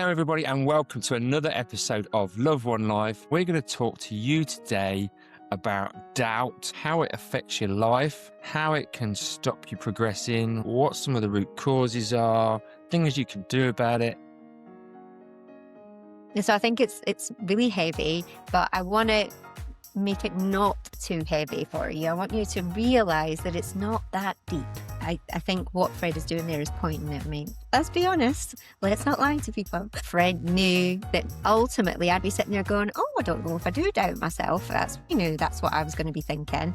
Hello, everybody, and welcome to another episode of Love One Life. We're going to talk to you today about doubt, how it affects your life, how it can stop you progressing, what some of the root causes are, things you can do about it. So I think it's really heavy, but I want to make it not too heavy for you. I want you to realise that it's not that deep. I think what Fred is doing there is pointing at me. Let's be honest. Let's not lie to people. Fred knew that ultimately I'd be sitting there going, oh, I don't know if I do doubt myself. He knew that's what I was going to be thinking.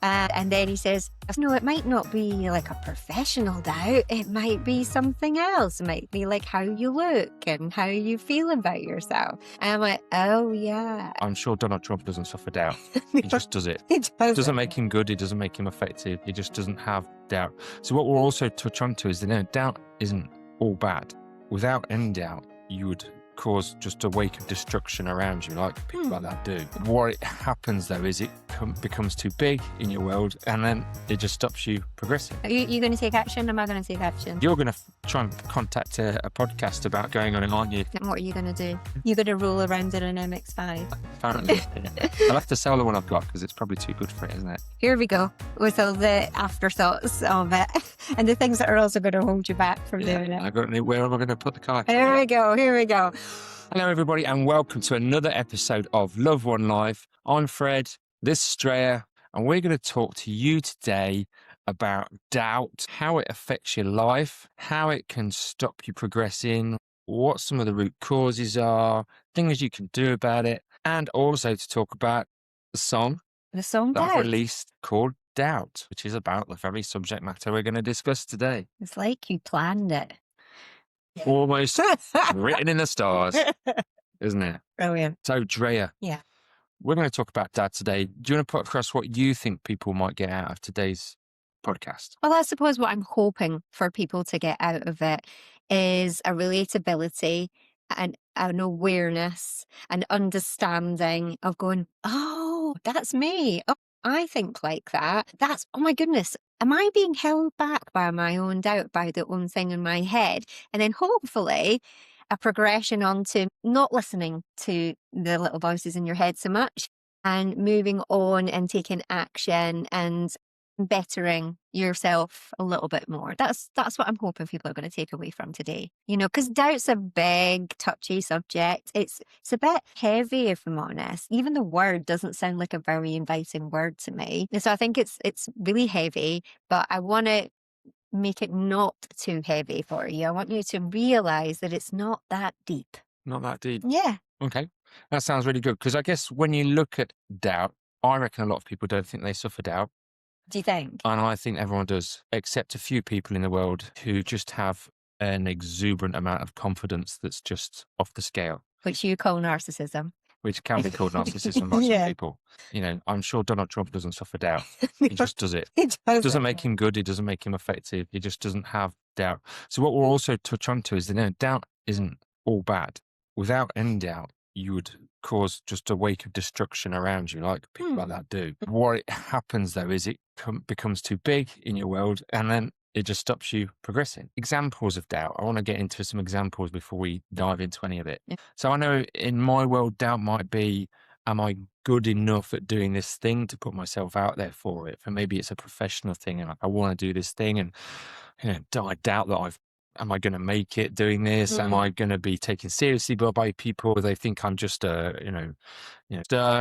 And then he says, no, it might not be like a professional doubt. It might be something else. It might be like how you look and how you feel about yourself. And I'm like, oh, yeah. I'm sure Donald Trump doesn't suffer doubt. He just does it. It Doesn't make him good. It doesn't make him effective. He just doesn't have doubt. So what we'll also touch on to is that doubt isn't all bad. Without any doubt, you would cause just a wake of destruction around you, like people like that do. What happens though is it becomes too big in your world, and then it just stops you progressing. Are you going to take action? Am I going to take action? You're going to try and contact a podcast about going on it, aren't you? And what are you going to do? You're going to roll around in an MX-5. Apparently. Yeah. I'll have to sell the one I've got because it's probably too good for it, isn't it? Here we go with all the afterthoughts of it and the things that are also going to hold you back from doing it. Where am I going to put the car? Here we go. Hello, everybody, and welcome to another episode of Love One Life. I'm Fred, this is Drea, and we're going to talk to you today about doubt, how it affects your life, how it can stop you progressing, what some of the root causes are, things you can do about it, and also to talk about the song that I've Doubt. released called Doubt, which is about the very subject matter we're going to discuss today. It's like you planned it. Almost written in the stars, isn't it? Brilliant. So, Drea, Yeah. we're going to talk about doubt today. Do you want to put across what you think people might get out of today's podcast? Well, I suppose what I'm hoping for people to get out of it is a relatability and an awareness, an understanding of going, oh, that's me. Oh, I think like that. Oh my goodness. Am I being held back by my own doubt, by the own thing in my head? And then hopefully a progression onto not listening to the little voices in your head so much and moving on and taking action and bettering yourself a little bit more. That's what I'm hoping people are going to take away from today. Because doubt's a big, touchy subject. It's a bit heavy, if I'm honest. Even the word doesn't sound like a very inviting word to me. And so I think it's really heavy, but I want to make it not too heavy for you. I want you to realise that it's not that deep. Not that deep. Yeah. Okay. That sounds really good. Because I guess when you look at doubt, I reckon a lot of people don't think they suffer doubt. Do you think? And I think everyone does, except a few people in the world who just have an exuberant amount of confidence that's just off the scale. Which you call narcissism. Which can be called narcissism by some people. I'm sure Donald Trump doesn't suffer doubt. He just does it. It Doesn't make him good. It doesn't make him effective. He just doesn't have doubt. So what we'll also touch on to is that doubt isn't all bad. Without any doubt, you would cause just a wake of destruction around you, like people like that do. What happens though is it becomes too big in your world, and then it just stops you progressing. Examples of doubt. I want to get into some examples before we dive into any of it. Yeah. So I know in my world, doubt might be, am I good enough at doing this thing to put myself out there for it? For maybe it's a professional thing and I want to do this thing, and I doubt that am I going to make it doing this? Am I going to be taken seriously by people? They think I'm just stir,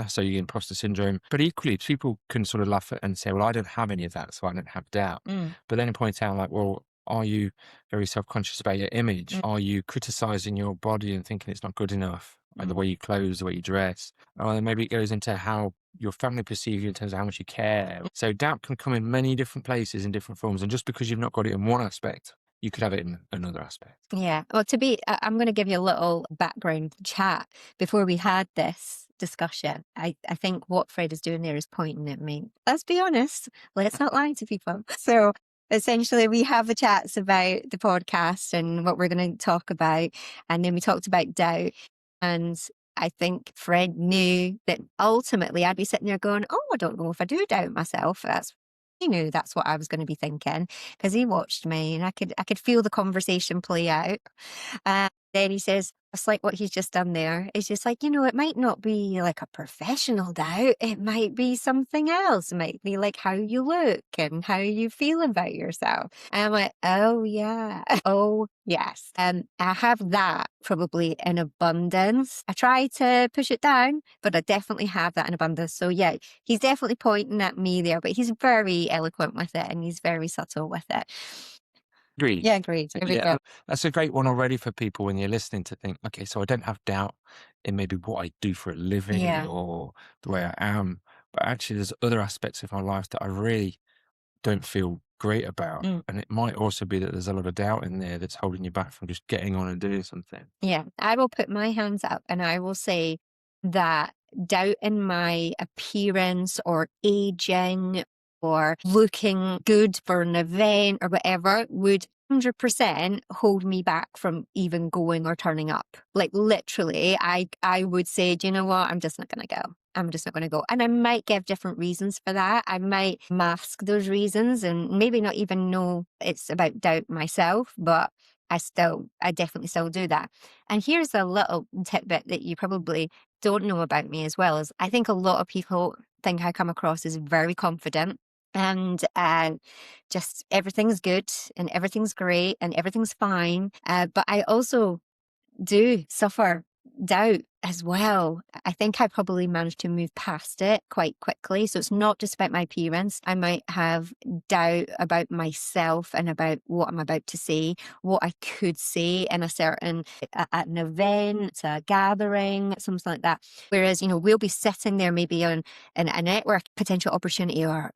so you get imposter syndrome. But equally, people can sort of laugh at and say, well, I don't have any of that, so I don't have doubt. But then point out like, well, are you very self-conscious about your image? Are you criticizing your body and thinking it's not good enough? Like the way you clothe, the way you dress? Or then maybe it goes into how your family perceive you in terms of how much you care. So doubt can come in many different places in different forms. And just because you've not got it in one aspect, you could have it in another aspect. Yeah. Well, I'm going to give you a little background chat before we had this discussion. I think what Fred is doing there is pointing at me. Let's be honest. Let's not lie to people. So essentially we have the chats about the podcast and what we're going to talk about. And then we talked about doubt. And I think Fred knew that ultimately I'd be sitting there going, oh, I don't know if I do doubt myself. He knew that's what I was going to be thinking because he watched me and I could feel the conversation play out. Then he says, it's like what he's just done there. It's just like, you know, it might not be like a professional doubt. It might be something else. It might be like how you look and how you feel about yourself. And I'm like, oh yeah. Oh yes. I have that probably in abundance. I try to push it down, but I definitely have that in abundance. So yeah, he's definitely pointing at me there, but he's very eloquent with it and he's very subtle with it. Agreed. Yeah, agreed. There we Yeah, go. that's a great one already for people when you're listening to think, okay, so I don't have doubt in maybe what I do for a living Yeah. or the way I am, but actually there's other aspects of my life that I really don't feel great about. Mm. And it might also be that there's a lot of doubt in there that's holding you back from just getting on and doing something. Yeah, I will put my hands up and I will say that doubt in my appearance or aging or looking good for an event or whatever would 100% hold me back from even going or turning up. Like literally, I would say, do you know what? I'm just not going to go. I'm just not going to go. And I might give different reasons for that. I might mask those reasons and maybe not even know it's about doubt myself, but I definitely still do that. And here's a little tidbit that you probably don't know about me as well is I think a lot of people think I come across as very confident and just everything's good and everything's great and everything's fine. But I also do suffer doubt as well. I think I probably managed to move past it quite quickly. So it's not just about my appearance. I might have doubt about myself and about what I'm about to say, what I could say in a certain, at an event, a gathering, something like that. Whereas, you know, we'll be sitting there maybe on a network potential opportunity or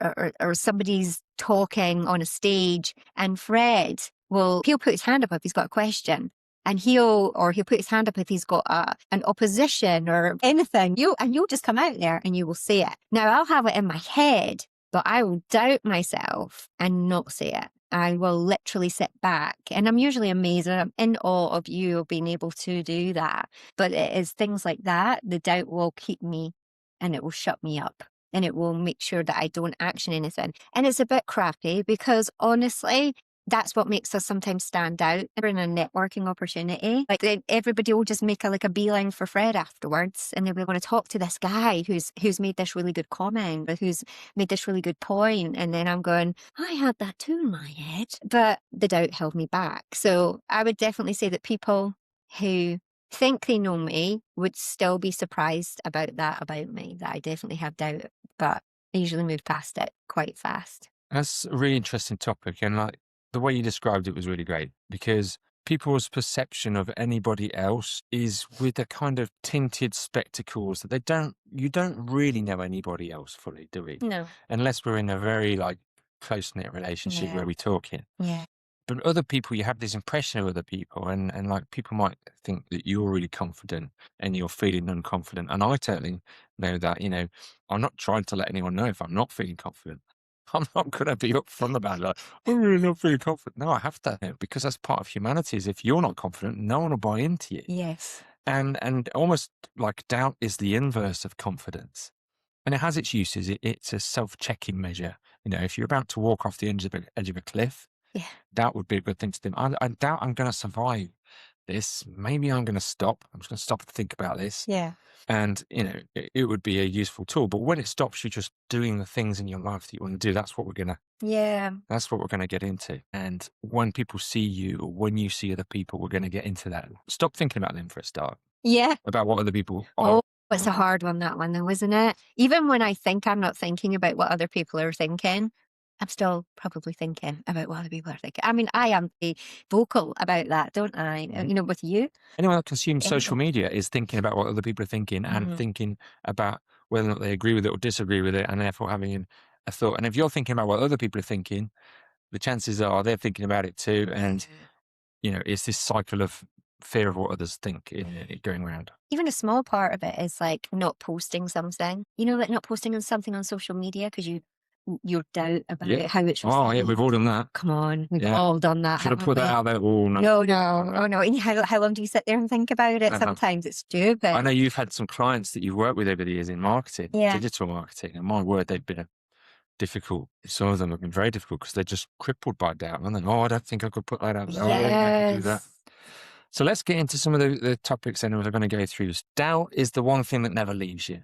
somebody's talking on a stage and he'll put his hand up if he's got a question and he'll put his hand up if he's got an opposition or anything. You'll just come out there and you will say it. Now I'll have it in my head, but I will doubt myself and not say it. I will literally sit back and I'm usually amazed and I'm in awe of you being able to do that. But it is things like that. The doubt will keep me and it will shut me up and it will make sure that I don't action anything. And it's a bit crappy because honestly, that's what makes us sometimes stand out in a networking opportunity. Like then everybody will just make a beeline for Fred afterwards, and they'll be going to talk to this guy who's made this really good comment, or who's made this really good point. And then I'm going, I had that too in my head, but the doubt held me back. So I would definitely say that people who think they know me would still be surprised about that about me. That I definitely have doubt, but I usually move past it quite fast. That's a really interesting topic. And like the way you described it was really great because people's perception of anybody else is with a kind of tinted spectacles that you don't really know anybody else fully, do we? No. Unless we're in a very like close knit relationship Yeah. where we're talking. Yeah. But other people, you have this impression of other people, and like people might think that you're really confident and you're feeling unconfident. And I totally know that, I'm not trying to let anyone know if I'm not feeling confident. I'm not going to be upfront about it. Like, I'm really not feeling confident. No, I have to, because that's part of humanity. Is if you're not confident, no one will buy into you. Yes. And almost like doubt is the inverse of confidence. And it has its uses. It's a self-checking measure. If you're about to walk off the edge of a cliff, Yeah. that would be a good thing to do. I doubt I'm going to survive this. Maybe I'm going to stop. I'm just going to stop and think about this. Yeah. And, it would be a useful tool. But when it stops you just doing the things in your life that you want to do, Yeah. that's what we're going to get into. And when people see you or when you see other people, we're going to get into that. Stop thinking about them for a start, Yeah. about what other people are. Oh, it's a hard one, that one though, isn't it? Even when I think I'm not thinking about what other people are thinking, I'm still probably thinking about what other people are thinking. I mean, I am vocal about that, don't I? Mhm. With you. Anyone that consumes social Anyone. media is thinking about what other people are thinking and Mhm. thinking about whether or not they agree with it or disagree with it, and therefore having a thought. And if you're thinking about what other people are thinking, the chances are they're thinking about it too. And, Yeah. it's this cycle of fear of what others think going around. Even a small part of it is like not posting something. Like not posting on something on social media because your doubt about Yeah. how it's Oh, yeah, received. we've all done that. Come on, we've Yeah. all done that, Should have haven't put that we? out there. Oh, no. No, no, oh no. And how long do you sit there and think about it? Uh-huh. Sometimes it's I know stupid. you've had some clients that you've worked with over the years in marketing, Yeah. digital marketing, and my word, they've been difficult. Some of them have been very difficult because they're just crippled by doubt. And then, I don't think I could put that out there. Oh, I don't think I could do that. Yes. So let's get into some of the topics then we're going to go through. Doubt is the one thing that never leaves you.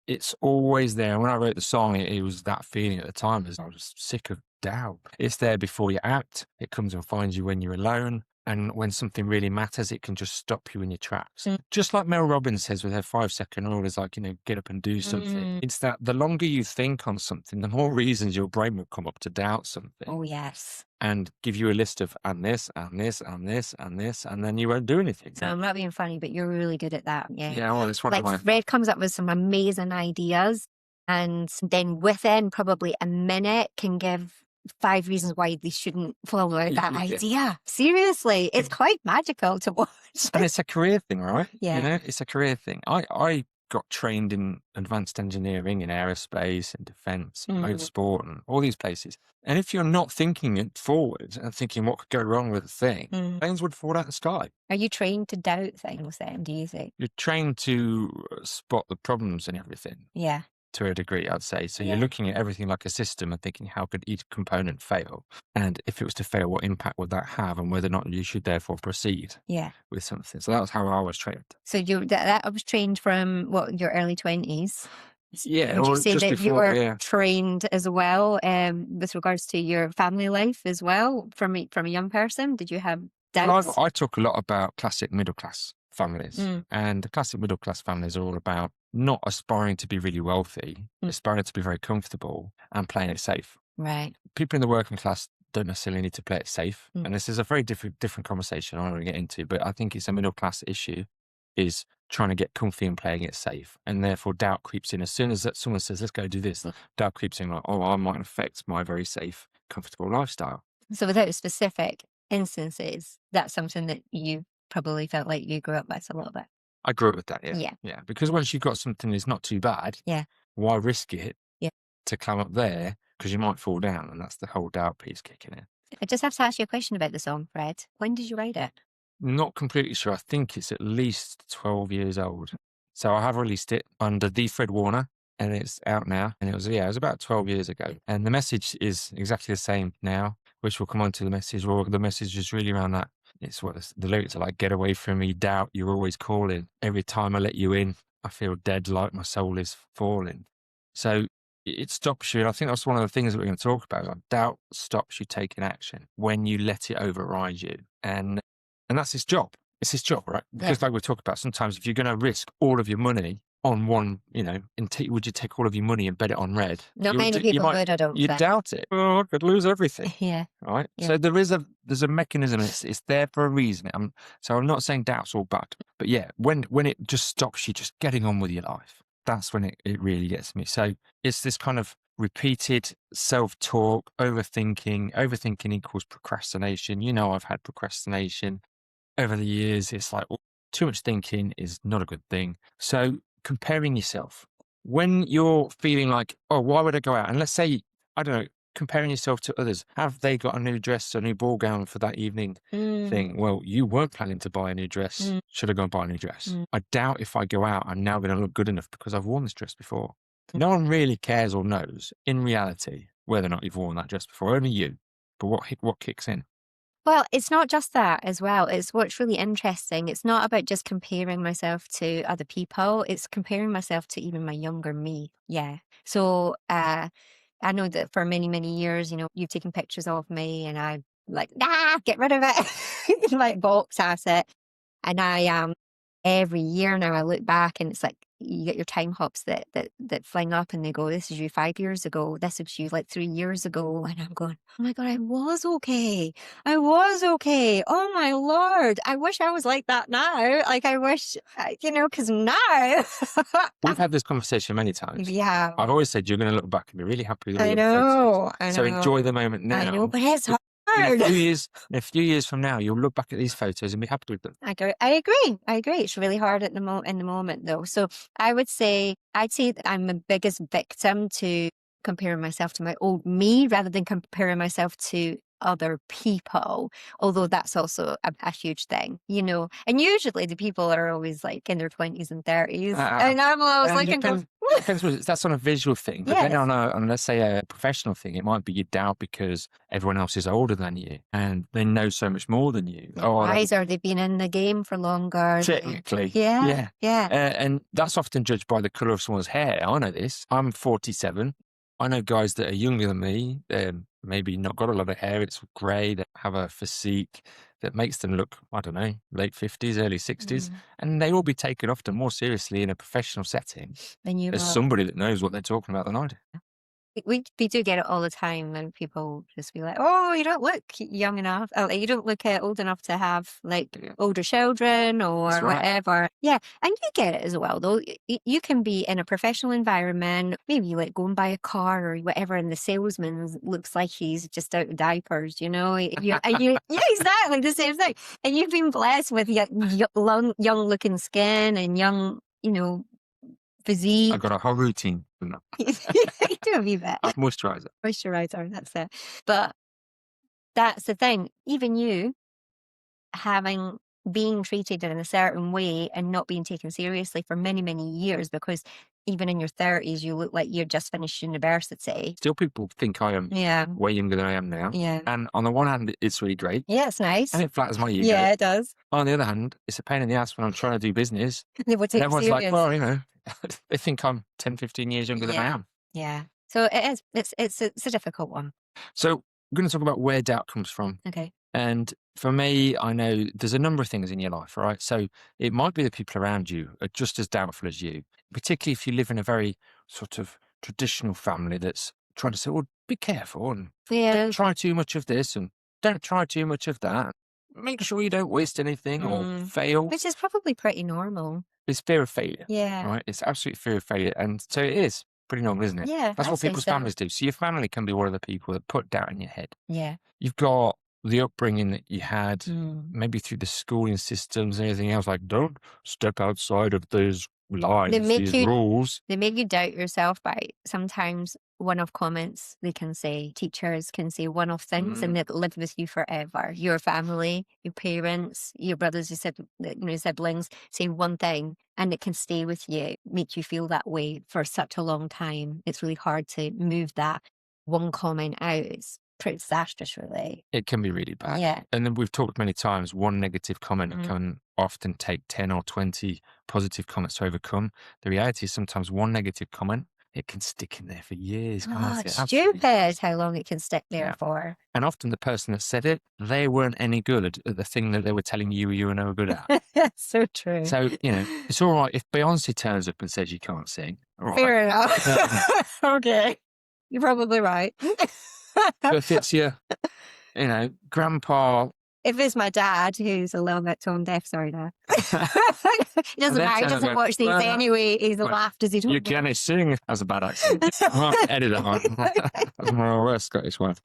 It's always there. When I wrote the song, it was that feeling at the time as I was sick of doubt. It's there before you act. It comes and finds you when you're alone. And when something really matters, it can just stop you in your tracks. Just like Mel Robbins says with her 5-second rule is like, get up and do something. It's that the longer you think on something, the more reasons your brain will come up to doubt something. Oh, yes. And give you a list of and this, and this, and this, and this, and then you won't do anything. So I'm not being funny, but you're really good at that. Yeah. Yeah, well, it's one Like of my... Fred comes up with some amazing ideas, and then within probably a minute can give 5 reasons why they shouldn't follow out that idea. Seriously, it's quite magical to watch. And it's a career thing, right? Yeah. It's a career thing. I got trained in advanced engineering in aerospace and defense, motorsport and all these places. And if you're not thinking it forward and thinking what could go wrong with a thing, planes would fall out of the sky. Are you trained to doubt things then, do you think? You're trained to spot the problems and everything. Yeah. To a degree, I'd say. So you're looking at everything like a system and thinking, how could each component fail? And if it was to fail, what impact would that have? And whether or not you should therefore proceed with something. So that was how I was trained. So that was trained from, what, your early 20s? Yeah. Would you say just that before, you were trained as well with regards to your family life as well from a young person? Did you have doubts? Well, I talk a lot about classic middle class families. And the classic middle class families are all about not aspiring to be really wealthy, aspiring to be very comfortable and playing it safe. Right. People in the working class don't necessarily need to play it safe. And this is a very different conversation I don't want to get into, but I think it's a middle class issue, is trying to get comfy and playing it safe. And therefore doubt creeps in. As soon as someone says, let's go do this, doubt creeps in like, oh, I might affect my very safe, comfortable lifestyle. So without specific instances, that's something that you probably felt like you grew up with a little bit. I grew up with that, yeah. Because once you've got something that's not too bad, why risk it to climb up there? Because you might fall down, and that's the whole doubt piece kicking in. I just have to ask you a question about the song, Fred. When did you write it? Not completely sure. I think it's at least 12 years old. So I have released it under Drea Fred Warner, and it's out now. And it was about 12 years ago. And the message is exactly the same now, which will come on to the message. Well, the message is really around that. It's what the lyrics are like: get away from me, doubt, you're always calling. Every time I let you in, I feel dead, like my soul is falling. So it stops you. And I think that's one of the things that we're going to talk about. Like, doubt stops you taking action when you let it override you. And that's his job. It's his job, right? Because like we talk about, sometimes if you're going to risk all of your money on one, would you take all of your money and bet it on red? Not many people would, I don't think. You'd doubt it. Oh, I could lose everything. Yeah. Right? Yeah. So there's a mechanism. It's there for a reason. So I'm not saying doubt's all bad. But yeah, when it just stops you just getting on with your life, that's when it really gets me. So it's this kind of repeated self-talk, overthinking. Overthinking equals procrastination. I've had procrastination over the years. It's like too much thinking is not a good thing. So comparing yourself when you're feeling like, oh, why would I go out? And let's say, I don't know, comparing yourself to others. Have they got a new dress, a new ball gown for that evening thing? Well, you weren't planning to buy a new dress. Should I go and buy a new dress? I doubt if I go out, I'm now going to look good enough because I've worn this dress before. No one really cares or knows in reality whether or not you've worn that dress before, only you. But what kicks in? Well, it's not just that as well. It's what's really interesting. It's not about just comparing myself to other people. It's comparing myself to even my younger me. Yeah. So I know that for many, many years, you've taken pictures of me and I like, get rid of it. Like box at it. And I every year now I look back and it's like you get your time hops that fling up and they go, this is you 5 years ago, this was you like 3 years ago, and I'm going, oh my god, I was okay, oh my lord, I wish I was like that now. Like I wish, because now we've had this conversation many times. Yeah, I've always said you're going to look back and be really happy with I know. So enjoy the moment now. I know, but it's hard. In a few years from now, you'll look back at these photos and be happy with them. I agree. It's really hard in the moment, though. So I'd say that I'm the biggest victim to comparing myself to my old me rather than comparing myself to other people, although that's also a huge thing, you know. And usually the people are always like in their 20s and 30s. Uh, And I'm always and like, it and go, depends. It depends what that's on a visual thing, but then yes. on let's say a professional thing, it might be you doubt because everyone else is older than you and they know so much more than you. They're Oh, wiser, they've been in the game for longer. technically, Yeah, yeah. yeah. And that's often judged by the colour of someone's hair. I know this. I'm 47. I know guys that are younger than me. They're maybe not got a lot of hair. It's grey. They have a physique that makes them look, I don't know, late 50s, early 60s. Mm. And they will be taken often more seriously in a professional setting Then you as somebody that knows what they're talking about than I do. we do get it all the time when people just be like, "Oh, you don't look young enough. Oh, like, you don't look old enough to have like Yeah. older children or That's right. whatever." Yeah, and you get it as well, though. You can be in a professional environment, maybe like going by a car or whatever, and the salesman looks like he's just out of diapers, you know? Yeah, exactly the same thing. And you've been blessed with young looking skin and young, you know, I've physique. got a whole routine. No. You do a wee bit. Moisturizer. Moisturizer, that's it. But that's the thing. Even you having being treated in a certain way and not being taken seriously for many, many years, because even in your 30s, you look like you're just finished university. Still, people think I am Yeah. way younger than I am now. Yeah. And on the one hand, it's really great. Yeah, it's nice. And it flatters my ego. Yeah, it does. On the other hand, it's a pain in the ass when I'm trying to do business. They will And take you everyone's like, serious. well, you know, they think I'm 10, 15 years younger than I am. Yeah. So it is. It's a difficult one. So we're going to talk about where doubt comes from. Okay. And for me, I know there's a number of things in your life, right? So it might be the people around you are just as doubtful as you, particularly if you live in a very sort of traditional family that's trying to say, well, be careful and Yeah. don't try too much of this and don't try too much of that. Make sure you don't waste anything or fail. Which is probably pretty normal. It's fear of failure, Yeah. right? It's absolute fear of failure. And so it is pretty normal, isn't it? Yeah. That's I'd what say people's so. families do. So your family can be one of the people that put doubt in your head. Yeah. You've got the upbringing that you had, maybe through the schooling systems and everything else, like don't step outside of these lines, these rules. They make you doubt yourself by sometimes one-off comments they can say. Teachers can say one-off things and they live with you forever. Your family, your parents, your brothers, your siblings say one thing and it can stay with you, make you feel that way for such a long time. It's really hard to move that one comment out. It's pretty disastrous, really. It can be really bad. Yeah. And then we've talked many times, one negative comment can often take 10 or 20 positive comments to overcome. The reality is sometimes one negative comment, it can stick in there for years. Oh, it's stupid how long it can stick there for. And often the person that said it, they weren't any good at the thing that they were telling you were no good at. That's so true. So, you know, it's all right if Beyonce turns up and says you can't sing. All right. Fair enough. Okay. You're probably right. But if it's your, you know, grandpa. If it's my dad, who's a little bit tone deaf, sorry, Dad. He doesn't matter. He doesn't watch these anyway. He's laughed as he told You me. can't sing. That's a bad accent. Edit that one. That's my worst Scottish one.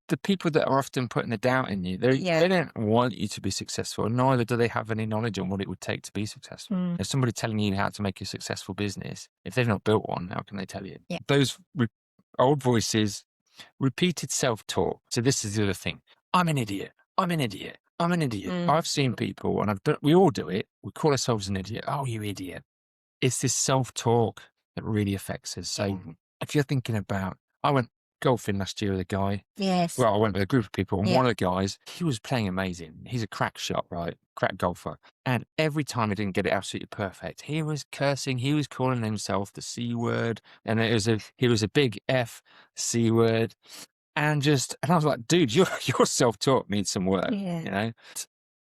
The people that are often putting the doubt in you, they don't want you to be successful, neither do they have any knowledge on what it would take to be successful. If somebody telling you how to make a successful business, if they've not built one, how can they tell you? Yeah. Those old voices, repeated self-talk. So this is the other thing. I'm an idiot. I'm an idiot. I'm an idiot. I've seen people, and we all do it. We call ourselves an idiot. Oh, you idiot. It's this self-talk that really affects us. So if you're thinking about, I went golfing last year with a guy. Yes. Well, I went with a group of people, and one of the guys, he was playing amazing. He's a crack shot, right? Crack golfer. And every time he didn't get it absolutely perfect, he was cursing. He was calling himself the C word. And he was a big F C word. And I was like, dude, your self-talk needs some work, you know?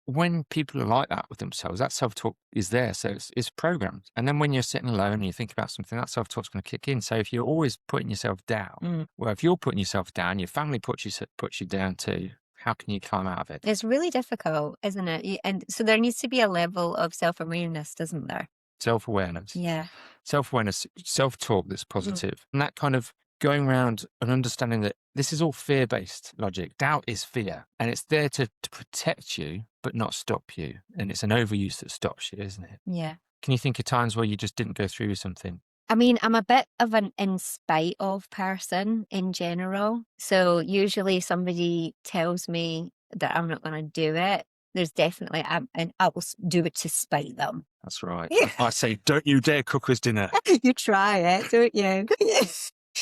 When people are like that with themselves, that self-talk is there. So it's programmed. And then when you're sitting alone and you think about something, that self-talk's going to kick in. So if you're always putting yourself down, well, if you're putting yourself down, your family puts you down too. How can you climb out of it? It's really difficult, isn't it? And so there needs to be a level of self-awareness, doesn't there? Self-awareness. Yeah. Self-awareness, self-talk that's positive. And that kind of going around and understanding that this is all fear-based logic. Doubt is fear, and it's there to protect you, but not stop you. And it's an overuse that stops you, isn't it? Yeah. Can you think of times where you just didn't go through with something I mean, I'm a bit of an in spite of person in general. So usually somebody tells me that I'm not going to do it. There's definitely, and I will do it to spite them. That's right. Yeah. I say, don't you dare cook us dinner. You try it, don't you?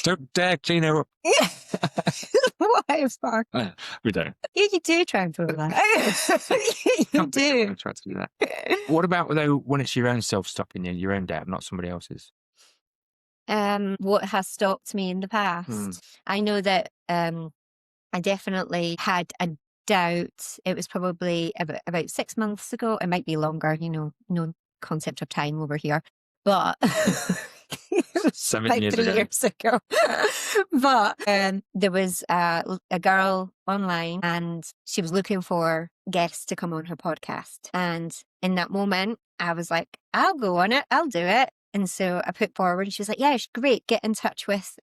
Don't dare clean her up. Yeah. Whatever. We don't. Yeah, you do try and pull that. You Can't think of when I do. try to do that. What about though when it's your own self stopping you, your own doubt, not somebody else's? What has stopped me in the past? I know that I definitely had a doubt. It was probably about 6 months ago. It might be longer, no concept of time over here. But it was 7 about years 3 ago. years ago. But there was a girl online and she was looking for guests to come on her podcast. And in that moment, I was like, I'll go on it. I'll do it. And so I put forward and she was like, yeah, great. Get in touch with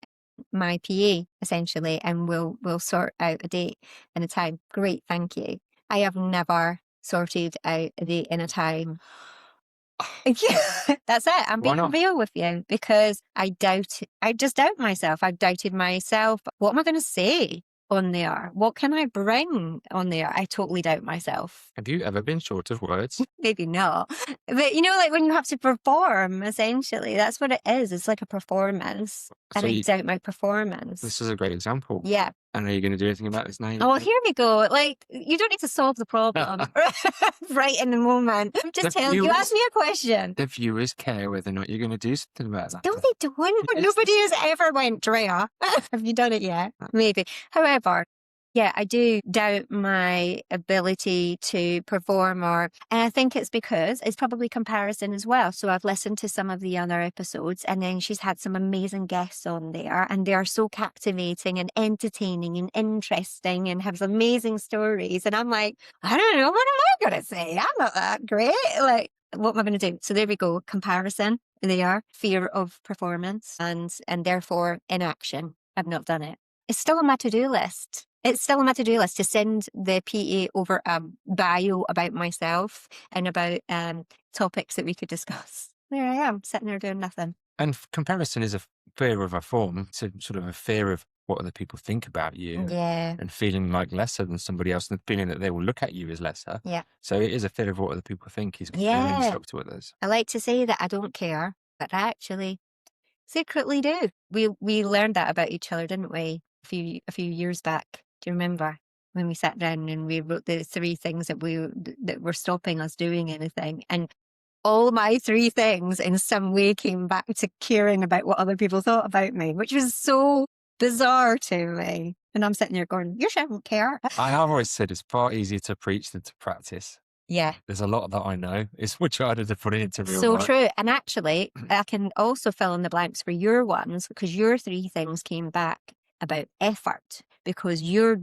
my PA essentially, and we'll sort out a date and a time. Great, thank you. I have never sorted out a date and a time. Yeah, that's it. I'm Why being not? real with you because I just doubt myself. I've doubted myself. What am I going to say on there? What can I bring on there? I totally doubt myself. Have you ever been short of words? Maybe not. But like when you have to perform, essentially, that's what it is. It's like a performance. And So I doubt my performance. this is a great example. Yeah. And are you going to do anything about this now? Oh, here we go. Like, you don't need to solve the problem right in the moment. I'm just telling you, ask me a question. The viewers care whether or not you're going to do something about that. No, they don't. Nobody has ever went, Drea. Have you done it yet? Maybe. However, yeah, I do doubt my ability to perform and I think it's because it's probably comparison as well. So I've listened to some of the other episodes and then she's had some amazing guests on there and they are so captivating and entertaining and interesting and have amazing stories. And I'm like, I don't know, what am I going to say? I'm not that great. Like, what am I going to do? So there we go. Comparison. They are fear of performance and therefore inaction. I've not done it. It's still on my to-do list. It's still on my to-do list to send the PA over a bio about myself and about topics that we could discuss. There I am, sitting there doing nothing. And comparison is a fear of a form. It's a sort of a fear of what other people think about you. Yeah. And feeling like lesser than somebody else and feeling that they will look at you as lesser. Yeah. So it is a fear of what other people think is comparing yourself to others. I like to say that I don't care, but I actually secretly do. We learned that about each other, didn't we? A few years back. Do you remember when we sat down and we wrote the 3 things that were stopping us doing anything? And all my 3 things in some way came back to caring about what other people thought about me, which was so bizarre to me. And I'm sitting there going, you shouldn't care. I have always said it's far easier to preach than to practice. Yeah. There's a lot that I know. It's much harder to put it into real So life. true. And actually, I can also fill in the blanks for your ones because your 3 things came back about effort because your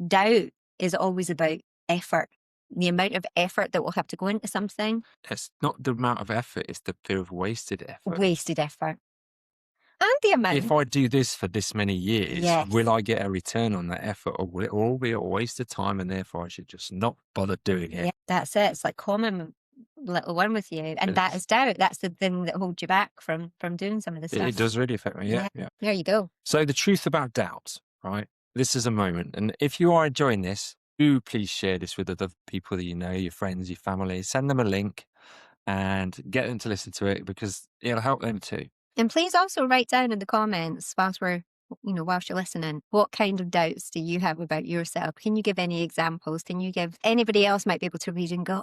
doubt is always about effort. The amount of effort that will have to go into something. It's not the amount of effort, it's the fear of wasted effort. Wasted effort. And the amount. If I do this for this many years, Yes. will I get a return on that effort or will it all be a waste of time and therefore I should just not bother doing it? Yeah, that's it. It's like common little one with you. And that is doubt. That's the thing that holds you back from doing some of this stuff. It does really affect me, yeah. There you go. So the truth about doubt, right? This is a moment. And if you are enjoying this, do please share this with other people that you know, your friends, your family. Send them a link and get them to listen to it because it'll help them too. And please also write down in the comments whilst you're listening, what kind of doubts do you have about yourself? Can you give any examples? Can you give anybody else might be able to read and go,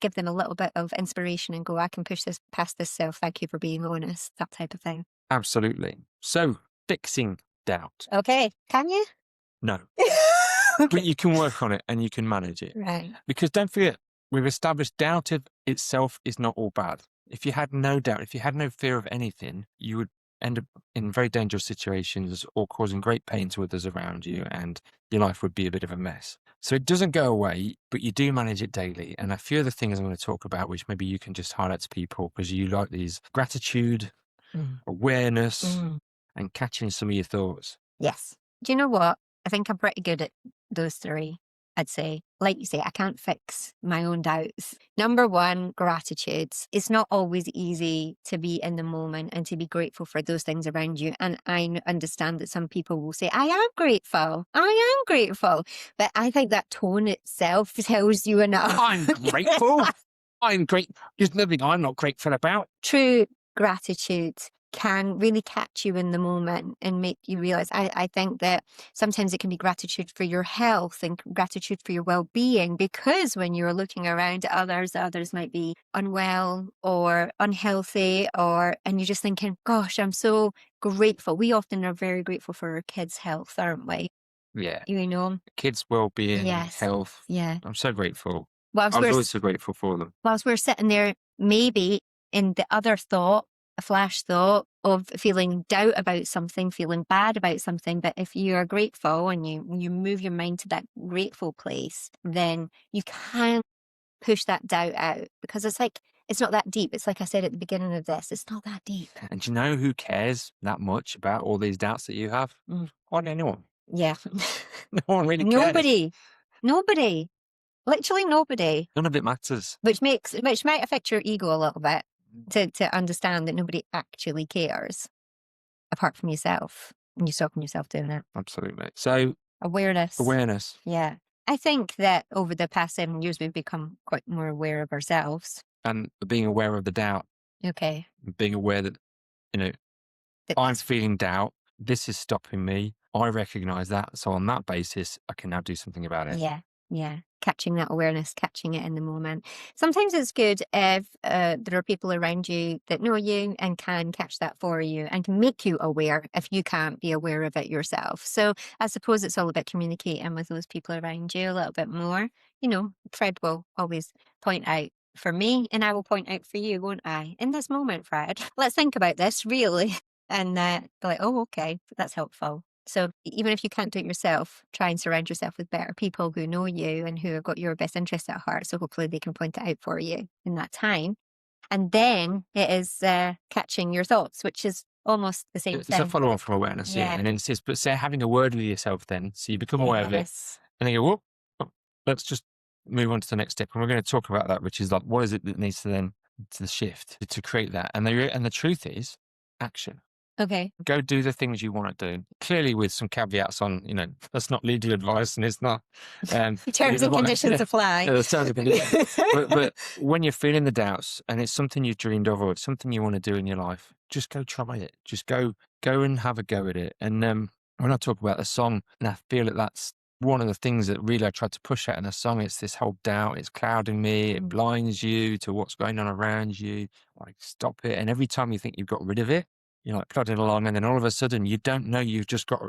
give them a little bit of inspiration and go, I can push this past this self. Thank you for being honest. That type of thing. Absolutely. So fixing doubt. Okay. Can you? No. Okay. But you can work on it and you can manage it. Right. Because don't forget, we've established doubt of itself is not all bad. If you had no doubt, if you had no fear of anything, you would end up in very dangerous situations or causing great pain to others around you and your life would be a bit of a mess. So it doesn't go away, but you do manage it daily. And a few of the things I'm going to talk about, which maybe you can just highlight to people because you like these: gratitude, awareness, and catching some of your thoughts. Yes. Do you know what? I think I'm pretty good at those 3. I'd say. Like you say, I can't fix my own doubts. Number one, gratitude. It's not always easy to be in the moment and to be grateful for those things around you. And I understand that some people will say, I am grateful. I am grateful. But I think that tone itself tells you enough. I'm grateful. I'm great. There's nothing I'm not grateful about. True gratitude can really catch you in the moment and make you realize. I think that sometimes it can be gratitude for your health and gratitude for your well-being, because when you're looking around at others might be unwell or unhealthy, and you're just thinking, gosh, I'm so grateful. We often are very grateful for our kids' health, aren't we? Yeah. You know? Kids' well-being, Yes. health. Yeah. I'm so grateful. Whilst I was we're always so grateful for them. whilst we're sitting there, maybe in the other thought, a flash thought of feeling doubt about something, feeling bad about something. But if you are grateful and you move your mind to that grateful place, then you can push that doubt out, because it's like, it's not that deep. It's like I said at the beginning of this, it's not that deep. And do you know who cares that much about all these doubts that you have? Hardly anyone. Yeah. No one really cares. Nobody. Literally nobody. None of it matters. Which might affect your ego a little bit to understand that nobody actually cares apart from yourself, and you're stopping yourself doing it. Absolutely. So Awareness. Yeah. I think that over the past 7 years, we've become quite more aware of ourselves. And being aware of the doubt, Okay. being aware that, I'm That's feeling doubt. This is stopping me. I recognize that. So on that basis, I can now do something about it. Yeah. Catching that awareness, catching it in the moment. Sometimes it's good if there are people around you that know you and can catch that for you and can make you aware if you can't be aware of it yourself. So I suppose it's all about communicating with those people around you a little bit more. Fred will always point out for me, and I will point out for you, won't I? In this moment, Fred, let's think about this really. And be like, oh, okay, that's helpful. So even if you can't do it yourself, try and surround yourself with better people who know you and who have got your best interest at heart. So hopefully they can point it out for you in that time. And then it is catching your thoughts, which is almost the same It's thing. a follow on from awareness. Yeah. And it's just, but say having a word with yourself then. So you become aware of it. And then you go, whoop, let's just move on to the next step. And we're going to talk about that, which is like, what is it that needs to then to the shift to create that? And the truth is action. Okay. Go do the things you want to do. Clearly with some caveats on, that's not legal advice and it's not... terms and conditions apply. Yeah, there's terms and conditions. but when you're feeling the doubts and it's something you've dreamed of or it's something you want to do in your life, just go try it. Just go and have a go at it. And when I talk about the song, and I feel that that's one of the things that really I tried to push out in the song, it's this whole doubt, it's clouding me, it blinds you to what's going on around you. Like, stop it. And every time you think you've got rid of it, you're like plodding along, and then all of a sudden you don't know you've just got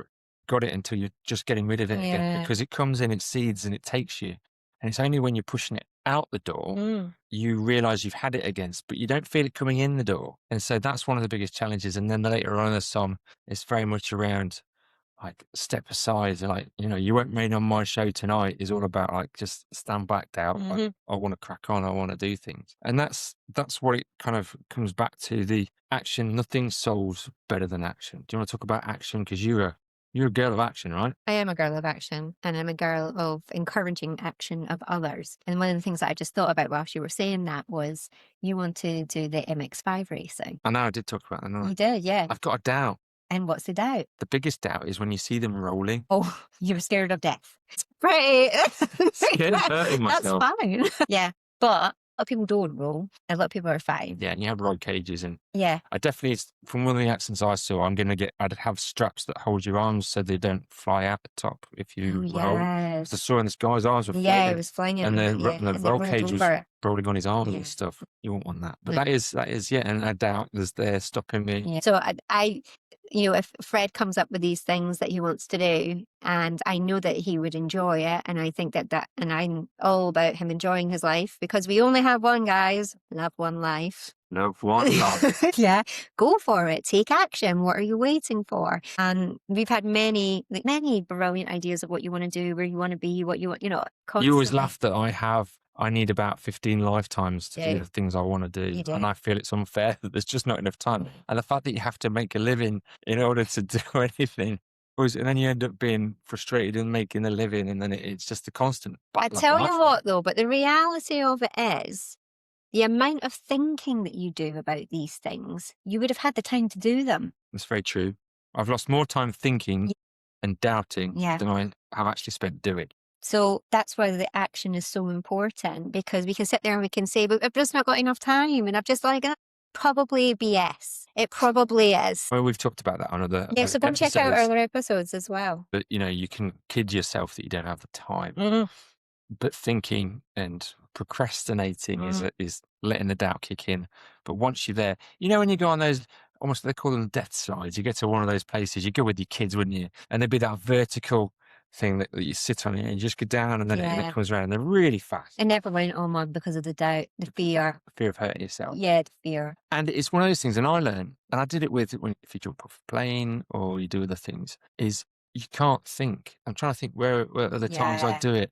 it until you're just getting rid of it again, because it comes in, it seeds, and it takes you. And it's only when you're pushing it out the door you realize you've had it again, but you don't feel it coming in the door. And so that's one of the biggest challenges. And then later on in the song, it's very much around like step aside, like, you won't rain on my show tonight is all about like just stand back down. Like, I want to crack on, I want to do things. And that's what it kind of comes back to, the action. Nothing solves better than action. Do you want to talk about action? Because you're a girl of action, right? I am a girl of action, and I'm a girl of encouraging action of others. And one of the things that I just thought about whilst you were saying that was you want to do the MX5 racing. I know, I did talk about that. You did, yeah. I've got a doubt. And what's the doubt? The biggest doubt is when you see them rolling. Oh, you're scared of death. Right. Scared of hurting myself. That's fine. Yeah. But a lot of people don't roll. A lot of people are fine. Yeah, and you have rod cages, and yeah, I definitely, from one of the accidents I saw, I'd have straps that hold your arms so they don't fly out the top if you roll. I saw in this guy's arms were floating. Yeah, it was flying and the roll cage was rolling on his arms and stuff. You won't want that. But that is, and I doubt there's there stopping me. Yeah. So I if Fred comes up with these things that he wants to do, and I know that he would enjoy it, and I think that and I'm all about him enjoying his life, because we only have one, guys. Love one life. Love one life. Yeah, go for it. Take action. What are you waiting for? And we've had many brilliant ideas of what you want to do, where you want to be, what you want, constantly. You always laugh that I need about 15 lifetimes to do the things I want to do. And I feel it's unfair that there's just not enough time. And the fact that you have to make a living in order to do anything And then you end up being frustrated and making a living, and then it's just a constant I battle of tell life. you what, though, but the reality of it is the amount of thinking that you do about these things, you would have had the time to do them. That's very true. I've lost more time thinking Ye- and doubting Yeah. than I have actually spent doing. So that's why the action is so important, because we can sit there and we can say, but I've just not got enough time. And I'm just like, probably BS. It probably is. Well, we've talked about that on other Yeah, so go and check out episodes, other episodes as well. but you can kid yourself that you don't have the time. Mm, But thinking and procrastinating is letting the doubt kick in. But once you're there, when you go on those, almost they call them death slides, you get to one of those places, you go with your kids, wouldn't you? And there'd be that vertical thing that you sit on it and you just go down, and then it Yeah. comes around, and they're really fast. I never went on one because of the doubt, the fear. Fear of hurting yourself. Yeah, the fear. And it's one of those things, and I learned, and I did it with if you jump off a plane or you do other things, is you can't think. I'm trying to think where are the times I Yeah. do it.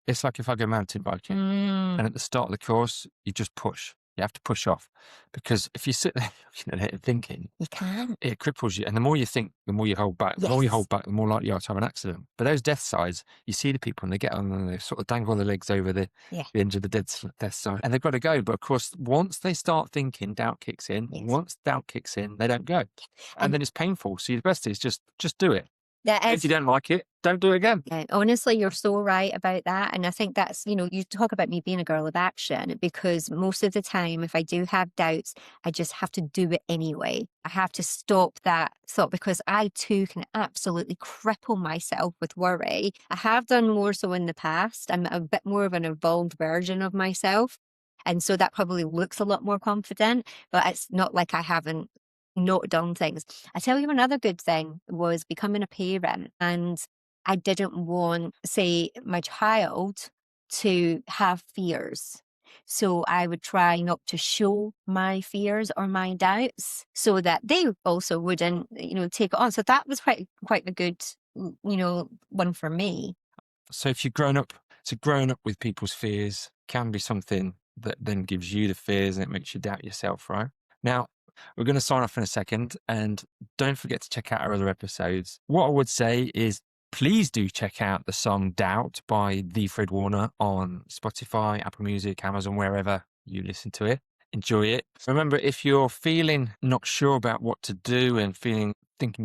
It's like if I go mountain biking, Mm, and at the start of the course, you just push. You have to push off, because if you sit there looking at it and thinking, you can't. it cripples you. And the more you think, the more you hold back. The more you Yes. hold back, the more likely you are to have an accident. But those death sides, you see the people and they get on and they sort of dangle their legs over the Yeah. edge of the death side, and they've got to go. But of course, once they start thinking, doubt kicks in. Yes. Once doubt kicks in, they don't go. And then it's painful. So the best is just do it. That If is, you don't like it, don't do it again. yeah, honestly, you're so right about that. And I think that's, you talk about me being a girl of action, because most of the time, if I do have doubts, I just have to do it anyway. I have to stop that thought, because I too can absolutely cripple myself with worry. I have done more so in the past. I'm a bit more of an evolved version of myself. And so that probably looks a lot more confident, but it's not like I haven't not done things. I tell you, another good thing was becoming a parent, and I didn't want, say, my child to have fears. So I would try not to show my fears or my doubts, so that they also wouldn't, take it on. So that was quite a good, one for me. So if you've grown up, growing up with people's fears can be something that then gives you the fears, and it makes you doubt yourself, right? Now, we're going to sign off in a second, and don't forget to check out our other episodes. What I would say is, please do check out the song Doubt by Drea Fred Warner on Spotify, Apple Music, Amazon, wherever you listen to it. Enjoy it. Remember, if you're feeling not sure about what to do and thinking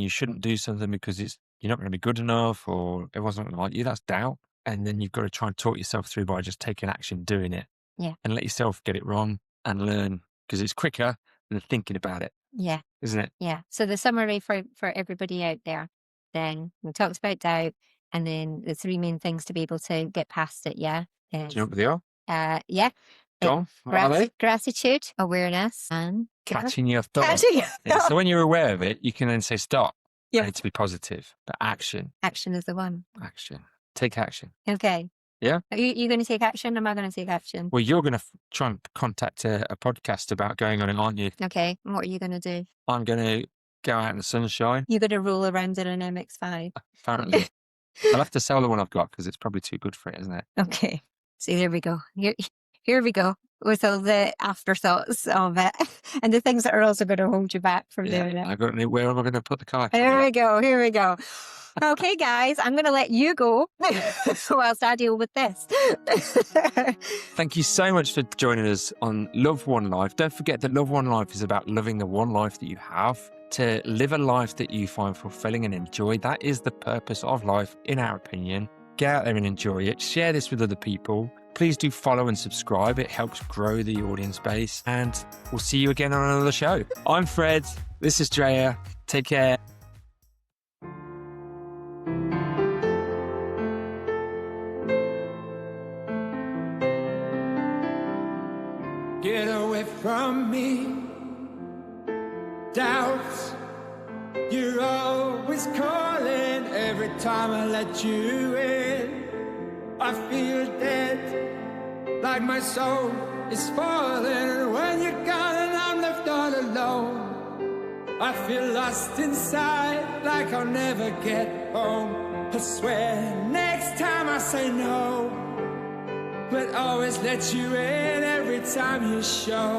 you shouldn't do something because you're not going to be good enough, or everyone's not going to like you, that's doubt. And then you've got to try and talk yourself through by just taking action, doing it. Yeah. And let yourself get it wrong and learn, because it's quicker than thinking about it, Yeah. isn't it? Yeah. So the summary for everybody out there, then we talked about doubt, and then the three main things to be able to get past it. Yeah. Do you know what they are? Yeah. Go on. What are they? Gratitude, awareness, and Catching your thoughts. catching your Yeah, thoughts. so when you're aware of it, you can then say, stop. Yeah. I need to be positive. But action. Action is the one. Take action. Okay. Yeah? Are you going to take action? Am I going to take action? Well, you're going to try and contact a podcast about going on it, aren't you? Okay. And what are you going to do? I'm going to go out in the sunshine, You're going to roll around in an MX-5. apparently. I'll have to sell the one I've got, because it's probably too good for it, isn't it? Okay. See, there we go. Here we go with all the afterthoughts of it and the things that are also going to hold you back from doing it. Where am I going to put the car? Here we go. Okay, guys, I'm going to let you go whilst I deal with this. Thank you so much for joining us on Love One Life. Don't forget that Love One Life is about loving the one life that you have, to live a life that you find fulfilling and enjoy. That is the purpose of life, in our opinion. Get out there and enjoy it. Share this with other people. Please do follow and subscribe. It helps grow the audience base. And we'll see you again on another show. I'm Fred. This is Drea. Take care. Get away from me, doubts. You're always calling every time I let you in. I feel dead, like my soul is falling. When you're gone and I'm left all alone, I feel lost inside, like I'll never get home. I swear next time I say no, but always let you in every time you show.